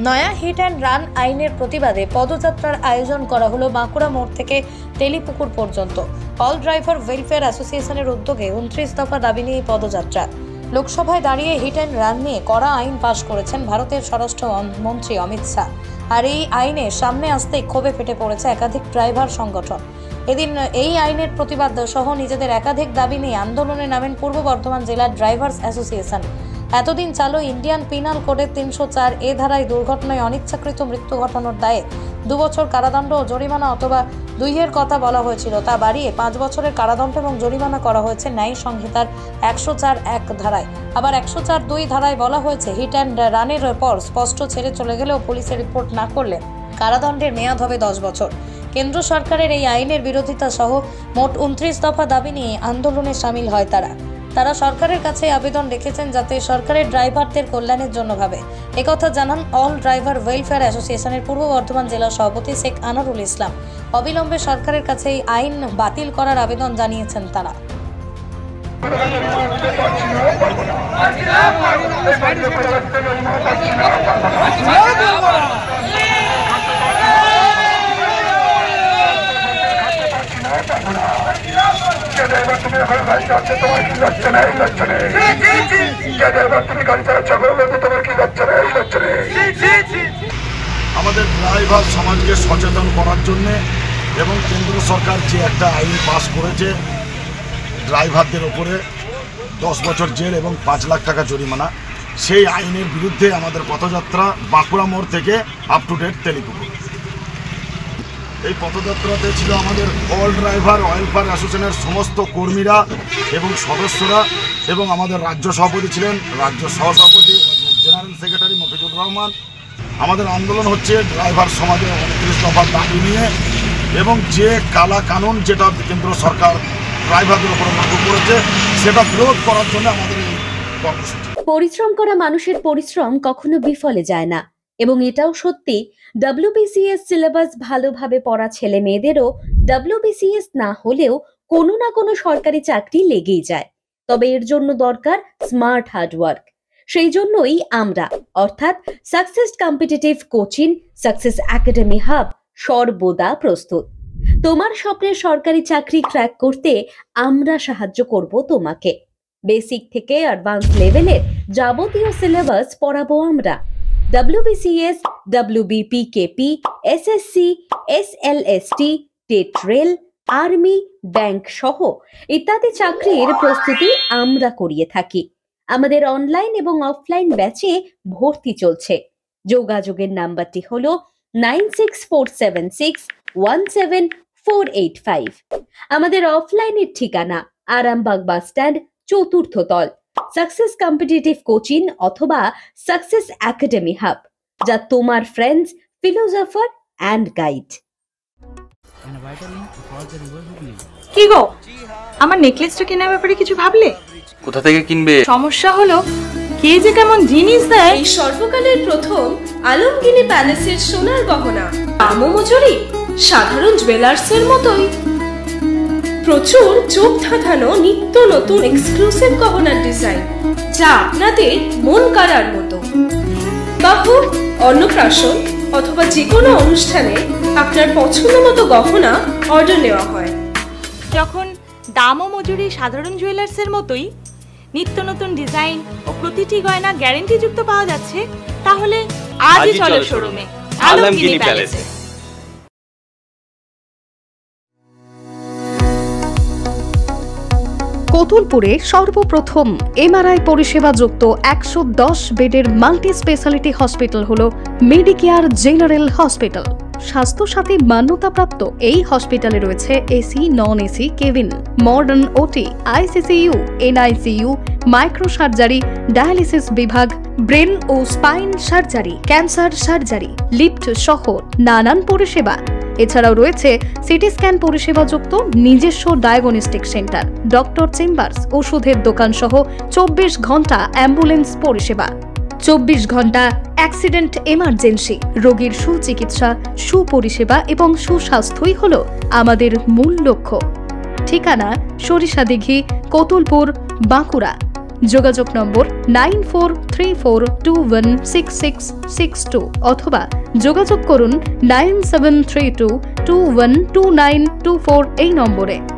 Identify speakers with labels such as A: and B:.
A: নয়া hit and run আইনের প্রতিবাদে পদযাত্রার আয়োজন করা হলো বাঁকুড়া মোড় থেকে তেলিপুকুর পর্যন্ত। অল ড্রাইভার ওয়েলফেয়ার অ্যাসোসিয়েশনের উদ্যোগে 29 দফা দাবি নিয়ে পদযাত্রা। লোকসভায় দাঁড়িয়ে হিট অ্যান্ড রান নিয়ে কড়া আইন পাশ করেছেন ভারতের স্বরাষ্ট্র মন্ত্রী অমিত শাহ। আর এই আইনে সামনে আসতেই ক্ষোভে ফেটে পড়েছে একাধিক ড্রাইভার সংগঠন। এদিন এই আইনের প্রতিবাদ সহ নিজেদের একাধিক দাবি নিয়ে আন্দোলনে নামেন পূর্ব বর্ধমান জেলার ড্রাইভার্স অ্যাসোসিয়েশন। এতদিন চালু ইন্ডিয়ান পিনাল কোডের 304 এ ধারায় দুর্ঘটনায় অনিচ্ছাকৃত মৃত্যু ঘটানোর দায়ে 2 বছর কারাদণ্ড ও জরিমানা অথবা 2 এর কথা বলা হয়েছিল, তা বাড়িয়ে 5 বছরের কারাদণ্ড এবং জরিমানা করা হয়েছে ন্যায় সংহিতার 104(1) ধারায়। আবার 104(2) ধারায় বলা হয়েছে হিট অ্যান্ড রানের পর স্পষ্ট ছেড়ে চলে গেলেও পুলিশের রিপোর্ট না করলে কারাদণ্ডের মেয়াদ হবে 10 বছর। কেন্দ্র সরকারের এই আইনের বিরোধিতা সহ মোট 29 দফা দাবি নিয়ে আন্দোলনে সামিল হয় তারা সরকারের কাছে আবেদন রেখেছেন যাতে সরকারের ড্রাইভারদের কল্যাণের জন্য ভাবে। একথা জানান অল ড্রাইভার ওয়েলফেয়ার অ্যাসোসিয়েশনের পূর্ব বর্ধমান জেলা সভাপতি শেখ আনারুল ইসলাম। অবিলম্বে সরকারের কাছে এই আইন বাতিল করার আবেদন জানিয়েছেন তারা।
B: আমাদের ড্রাইভার সমাজকে সচেতন করার জন্য এবং কেন্দ্র সরকার যে একটা আইন পাস করেছে ড্রাইভারদের ওপরে 10 বছর জেল এবং 5 লাখ টাকা জরিমানা, সেই আইনের বিরুদ্ধে আমাদের পথযাত্রা বাঁকুড়া মোড় থেকে আপ টু ডেট তেলিপুকুর। এই পথযাত্রাতে ছিল আমাদের অল ড্রাইভার ওয়েলফেয়ার অ্যাসোসিয়েশনের সমস্ত কর্মীরা এবং সদস্যরা, এবং আমাদের রাজ্য সভাপতি ছিলেন, রাজ্য সহসভাপতি জেনারেল সেক্রেটারি মফিজুর রহমান। আমাদের আন্দোলন হচ্ছে ড্রাইভার সমাজের 29 দফা দাবি নিয়ে এবং যে কালা কানুন যেটা কেন্দ্র সরকার ড্রাইভারদের উপর লাগু করেছে সেটা বিরোধ করার জন্য আমাদের এই কর্মসূচি।
C: পরিশ্রম করা মানুষের পরিশ্রম কখনো বিফলে যায় না, এবং এটাও সত্যি WBCS সিলেবাস ভালোভাবে পড়া ছেলে মেয়েদেরও WBCS না হলেও কোনো না কোনো সরকারি চাকরি লেগেই যায়। তবে এর জন্য দরকার স্মার্ট হার্ডওয়ার্ক। সেই জন্যই আমরা অর্থাৎ success competitive coaching, success academy hub সর্বদা প্রস্তুত। তোমার স্বপ্নের সরকারি চাকরি ক্র্যাক করতে আমরা সাহায্য করব তোমাকে। বেসিক থেকে অ্যাডভান্স লেভেলের যাবতীয় সিলেবাস পড়াবো আমরা। WBCS, WBPKP, SSC, SLST, TET rail, army, bank সহ ইত্যাদি চাকরির প্রস্তুতি আমরা করিয়ে থাকি। আমাদের অনলাইন এবং অফলাইন ব্যাচে ভর্তি চলছে। যোগাযোগের নাম্বারটি হলো 9647617485। আমাদের অফলাইনের ঠিকানা আরামবাগ বাস স্ট্যান্ড, 4th তল, সাকসেস কম্পিটিটিভ কোচিং অথবা সাকসেস একাডেমি হাব, যা তোমার ফ্রেন্ডস, ফিলোসফার অ্যান্ড গাইড।
D: কি গো, আমার নেকলেসটা কেনার ব্যাপারে কিছু ভাবলে?
E: কোথা থেকে কিনবে?
D: সমস্যা হলো কে যে কেমন জিনিস দেয়।
F: এই সর্বকালের প্রথম আলমগিনি প্যালেসের সোনার গহনা, দামও মজুরি সাধারণ জুয়েলার্সের মতোই। প্রচুর চোখ ধাঁধানো নিত্য নতুন এক্সক্লুসিভ গহনার ডিজাইন, যা আপনাদের মন কাড়ার মতো। বাহু, অন্নপ্রাশন অথবা যে কোনো অনুষ্ঠানে আপনার পছন্দ মতো গহনা অর্ডার নেওয়া হয়।
D: যখন দাম ও মজুরি সাধারণ জুয়েলার্সের মতোই, নিত্য নতুন ডিজাইন ও প্রতিটি গয়না গ্যারান্টি যুক্ত পাওয়া যাচ্ছে, তাহলে আজই চলো শোরুমে আলমগিনি প্যালেসে।
G: কতুলপুরে সর্বপ্রথম MRI পরিষেবা যুক্ত 110 বেডের মাল্টি স্পেশালিটি হসপিটাল হল মেডিকেয়ার জেনারেল হসপিটাল। স্বাস্থ্যসাথী মান্যতাপ্রাপ্ত এই হসপিটালে রয়েছে AC, non AC cabin, modern OT, ICCU, NICU, micro surgery, dialysis বিভাগ, ব্রেন ও spine surgery, cancer surgery, lift সহ নানান পরিষেবা। এছাড়াও রয়েছে সিটি স্ক্যান পরিষেবা যুক্ত নিজস্ব ডায়াগনস্টিক সেন্টার, ডক্টর চেম্বার্স, ওষুধের দোকান সহ 24 ঘন্টা অ্যাম্বুলেন্স পরিষেবা, 24 ঘন্টা অ্যাক্সিডেন্ট এমার্জেন্সি। রোগীর সুচিকিৎসা, সুপরিষেবা এবং সুস্বাস্থ্যই হল আমাদের মূল লক্ষ্য। ঠিকানা সরিষাদিঘি, কতুলপুর, বাঁকুড়া। যোগাযোগ নম্বর 9434216662 অথবা যোগাযোগ করুন 9732212924 এই নম্বরে।